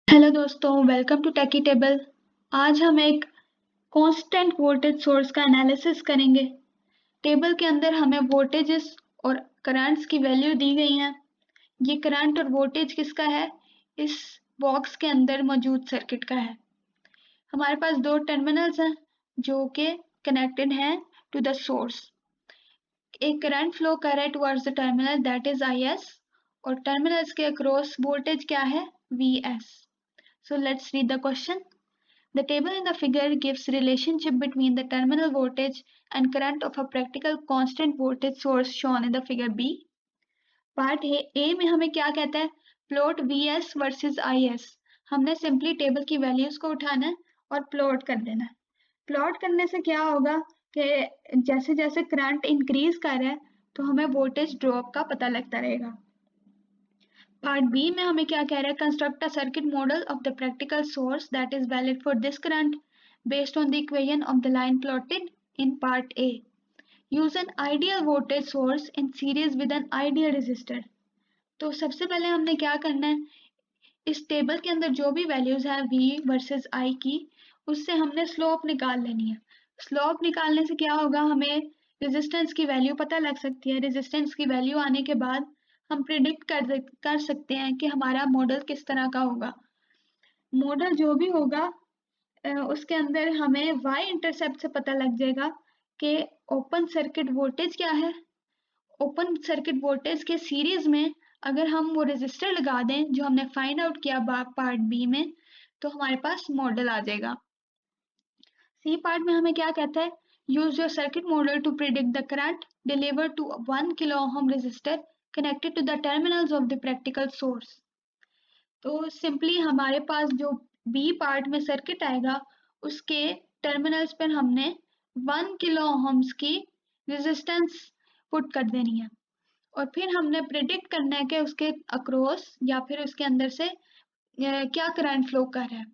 Hello दोस्तों, welcome to techy table. आज हम एक कांस्टेंट वोल्टेज सोर्स का एनालिसिस करेंगे। टेबल के अंदर हमें वोल्टेजेस और करंट्स की वैल्यू दी गई हैं। ये करंट और वोल्टेज किसका है? इस बॉक्स के अंदर मौजूद सर्किट का है। हमारे पास दो टर्मिनल्स हैं जो कि कनेक्टेड हैं टू द सोर्स। एक करंट फ्लो कर रहा है towards the terminal, that is I S, और टर्मिनल्स के अक्रॉस वोल्टेज क्या है? V S. So let's read the question. The table in the figure gives relationship between the terminal voltage and current of a practical constant voltage source shown in the figure B. Part A में हमें क्या कहता है? Plot Vs versus Is। हमने simply table की values को उठाना है और प्लॉट कर देना है। प्लॉट करने से क्या होगा कि जैसे जैसे करंट इंक्रीज कर रहा है तो हमें वोल्टेज ड्रॉप का पता लगता रहेगा। पार्ट बी में हमें क्या कह रहा है? Construct a circuit model of the practical source that is valid for this current based on the equation of the line plotted in part A. Use an ideal voltage source in series with an ideal resistor. तो सबसे पहले हमने क्या करना है, इस table के अंदर जो भी वैल्यूज है V वर्सेस I की, उससे हमने स्लोप निकाल लेनी है। स्लोप निकालने से क्या होगा, हमें रेजिस्टेंस की वैल्यू पता लग सकती है। रेजिस्टेंस की वैल्यू आने के बाद हम प्रिडिक्ट कर सकते हैं कि हमारा मॉडल किस तरह का होगा। मॉडल जो भी होगा उसके अंदर हमें y इंटरसेप्ट से पता लग जाएगा कि ओपन सर्किट वोल्टेज क्या है। ओपन सर्किट वोल्टेज के सीरीज में अगर हम वो रेजिस्टर लगा दें जो हमने फाइंड आउट किया पार्ट बी में, तो हमारे पास मॉडल आ जाएगा। सी पार्ट में हमें क्या कहता है? Use your circuit model to predict the current deliver to 1 kilo ohm resistor connected to the terminals of the practical source. तो सिंपली हमारे पास जो बी पार्ट में सर्किट आएगा उसके टर्मिनल्स पर हमने 1 किलो ओम्स की रेजिस्टेंस पुट कर देनी है और फिर हमने प्रिडिक्ट करना है कि उसके अक्रॉस या फिर उसके अंदर से क्या करंट फ्लो कर रहा है।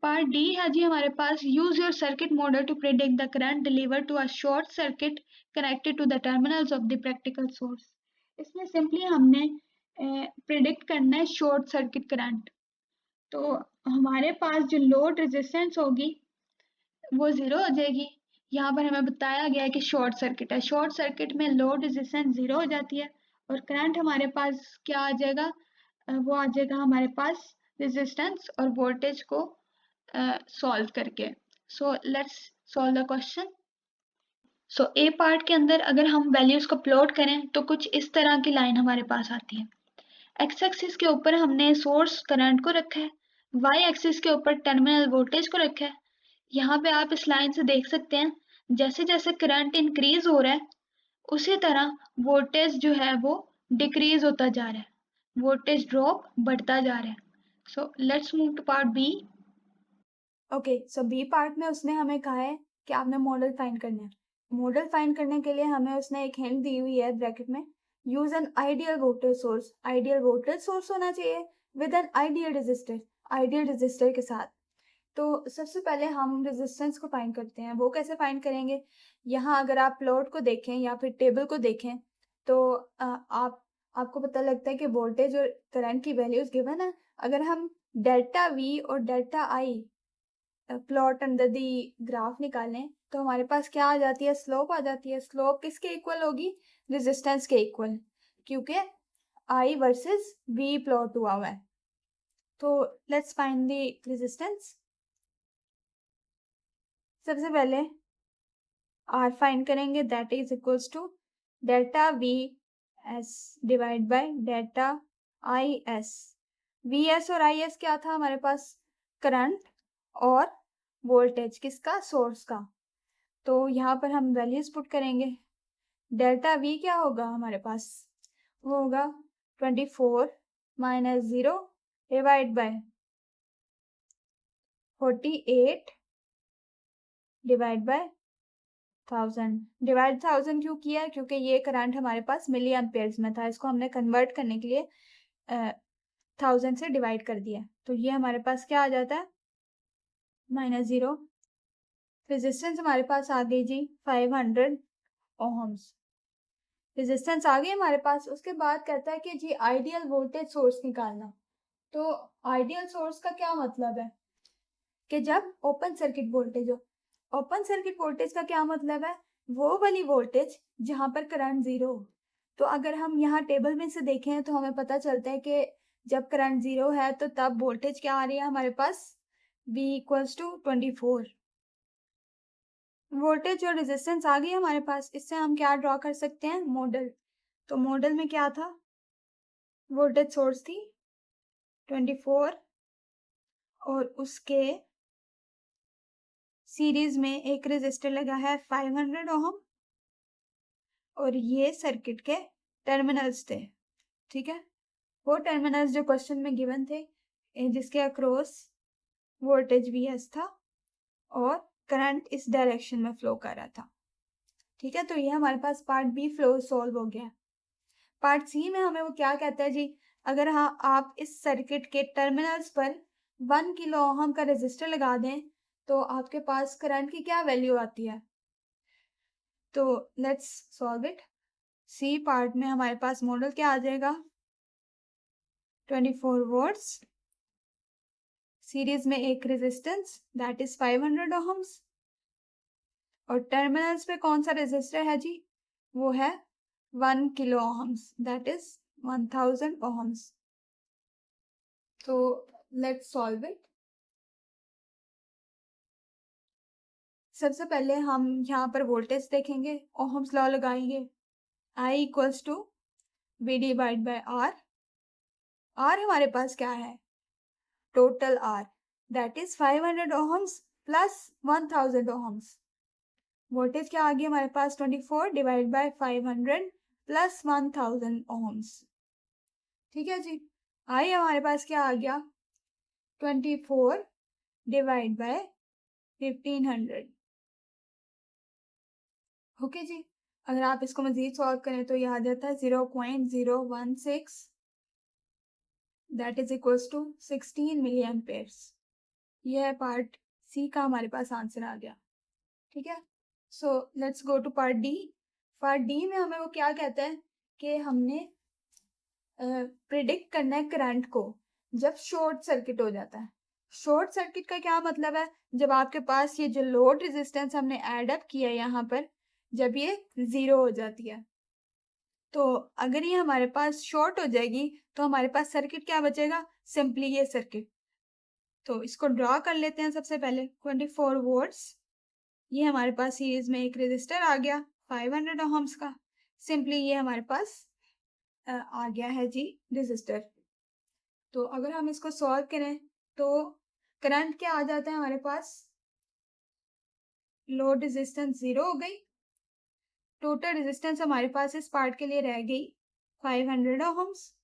पार्ट डी है जी हमारे पास, use your circuit model to predict the current deliver to a short circuit connected to the terminals of the practical source. इसमें सिंपली हमने प्रिडिक्ट करना है शॉर्ट सर्किट करंट। तो हमारे पास जो लोड रेजिस्टेंस होगी वो जीरो हो जाएगी। यहाँ पर हमें बताया गया है कि शॉर्ट सर्किट है। शॉर्ट सर्किट में लोड रेजिस्टेंस जीरो हो जाती है और करंट हमारे पास क्या आ जाएगा? वो आ जाएगा हमारे पास रेजिस्टेंस और वोल्टेज को सॉल्व करके। So let's solve the question. So A part के अंदर अगर हम वैल्यूज को प्लॉट करें तो कुछ इस तरह की लाइन हमारे पास आती है। एक्स एक्सिस के ऊपर हमने सोर्स करंट को रखा है, वाई एक्सिस के ऊपर टर्मिनल वोल्टेज को रखा है। यहाँ पे आप इस लाइन से देख सकते हैं जैसे जैसे करंट इंक्रीज हो रहा है उसी तरह वोल्टेज जो है वो डिक्रीज होता जा रहा है, वोल्टेज ड्रॉप बढ़ता जा रहा है। So let's move to part B. Okay, so B part में उसने हमें कहा है कि आपने मॉडल फाइंड करना है। मॉडल फाइंड करने के लिए हमें उसने एक हिंट दी हुई है ब्रैकेट में, use an ideal voltage source. Ideal voltage source होना चाहिए with an ideal resistor, ideal resistor के साथ। तो सबसे पहले हम रेजिस्टेंस को फाइंड करते हैं। वो कैसे फाइंड करेंगे? यहाँ अगर आप प्लॉट को देखें या फिर टेबल को देखें तो आपको पता लगता है कि वोल्टेज और करंट की वैल्यूज गिवन है। अगर हम डेल्टा वी और delta I plot under the graph निकालें तो हमारे पास क्या आ जाती है? स्लोप आ जाती है। स्लोप किसके इक्वल होगी? रेजिस्टेंस के इक्वल, क्योंकि आई वर्सेस वी प्लॉट हुआ है। तो लेट्स फाइंड द रेजिस्टेंस। सबसे पहले आर फाइंड करेंगे, that is equals to delta V S divide by delta I S. V S और आई एस क्या था हमारे पास? करंट और वोल्टेज किसका? सोर्स का। तो यहाँ पर हम वैल्यूज पुट करेंगे। डेल्टा वी क्या होगा हमारे पास? वो होगा 24 minus 0 divide by 48 divide by 1000। Divide 1000 क्यों किया? क्योंकि ये करंट हमारे पास मिली एम्पेयर्स में था, इसको हमने कन्वर्ट करने के लिए 1000 से डिवाइड कर दिया। तो ये हमारे पास क्या आ जाता है? -0। रेजिस्टेंस हमारे पास आ गई जी 500 ओहम्स। रेजिस्टेंस आ गई हमारे पास। उसके बाद कहता है कि जी आइडियल वोल्टेज सोर्स निकालना। तो आइडियल सोर्स का क्या मतलब है कि जब ओपन सर्किट वोल्टेज हो। ओपन सर्किट वोल्टेज का क्या मतलब है, वो वाली वोल्टेज जहां पर करंट जीरो हो। तो अगर हम यहाँ टेबल में से देखें तो हमें पता चलता है कि जब करंट जीरो है तो तब वोल्टेज क्या आ रही है हमारे पास, V इक्वल्स टू 24। वोल्टेज और रेजिस्टेंस आ गई हमारे पास। इससे हम क्या ड्रॉ कर सकते हैं, मॉडल। तो मॉडल में क्या था, वोल्टेज सोर्स थी 24 और उसके सीरीज में एक रेजिस्टर लगा है 500 ओम और ये सर्किट के टर्मिनल्स थे। ठीक है, वो टर्मिनल्स जो क्वेश्चन में गिवन थे, जिसके अक्रॉस वोल्टेज Vs था और करंट इस डायरेक्शन में फ्लो कर रहा था। ठीक है, तो ये हमारे पास पार्ट बी फ्लो सॉल्व हो गया। पार्ट सी में हमें वो क्या कहता है जी, अगर हाँ आप इस सर्किट के टर्मिनल्स पर 1 किलो ओहम का रेजिस्टर लगा दें तो आपके पास करंट की क्या वैल्यू आती है। तो let's solve it. C part में हमारे पास मॉडल क्या आ जाएगा, 24 वोल्ट्स, सीरीज में एक रेजिस्टेंस दैट इज 500 ओहम्स और टर्मिनल्स पे कौन सा रेजिस्टर है जी, वो है 1 kilo ohms that is 1000 ohms. तो लेट्स सॉल्व इट। सबसे पहले हम यहाँ पर वोल्टेज देखेंगे, ओहम्स लॉ लगाएंगे, I equals to V divide by R। R हमारे पास क्या है, total R that is 500 ohms plus 1000 ohms. Voltage क्या आ गया हमारे पास, 24 डिवाइड बाय 500 प्लस 1000 ओहम्स। ठीक है जी, I हमारे पास क्या आ गया, 24 डिवाइड बाय 1500। ओके जी, अगर आप इसको मजीद सॉल्व करें तो ये आ जाता है 0.016 that is equals to 16 milli amperes. ये है पार्ट सी का हमारे पास आंसर आ गया। ठीक है, so let's go to part D. Part D में हमें वो क्या कहता है कि हमने प्रिडिक्ट करना है करंट को जब शॉर्ट सर्किट हो जाता है। शॉर्ट सर्किट का क्या मतलब है, जब आपके पास ये जो लोड रेजिस्टेंस हमने ऐड अप किया है यहाँ पर, जब ये जीरो हो जाती है। तो अगर ये हमारे पास शॉर्ट हो जाएगी तो हमारे पास सर्किट क्या बचेगा, सिंपली ये सर्किट। तो इसको ड्रॉ कर लेते हैं। सबसे पहले 24 वोल्ट्स, ये हमारे पास सीरीज में एक रेजिस्टर आ गया 500 ओहम्स का, सिंपली ये हमारे पास आ गया है जी रेजिस्टर। तो अगर हम इसको सॉल्व करें तो करंट क्या आ जाता है हमारे पास, लोड रेजिस्टेंस जीरो हो गई, टोटल रेजिस्टेंस हमारे पास इस पार्ट के लिए रह गई 500 ओहम्स।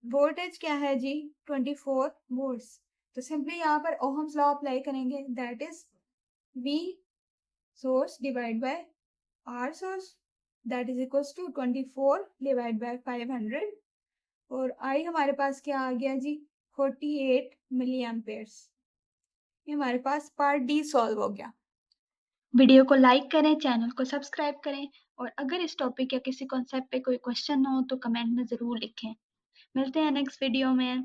वोल्टेज क्या है जी, 24 वोल्ट्स। तो सिंपली यहाँ पर ओहम्स लॉ अप्लाई करेंगे that is V source divide by R source that is equals to 24 divide by 500 और I हमारे पास क्या आ गया जी, 48 मिली एम्पेयर्स। ये हमारे पास पार्ट डी सॉल्व हो गया। वीडियो को लाइक करें, चैनल को सब्सक्राइब करें और अगर इस टॉपिक या किसी कॉन्सेप्ट पे कोई क्वेश्चन हो तो कमेंट में ज़रूर लिखें। मिलते हैं नेक्स्ट वीडियो में।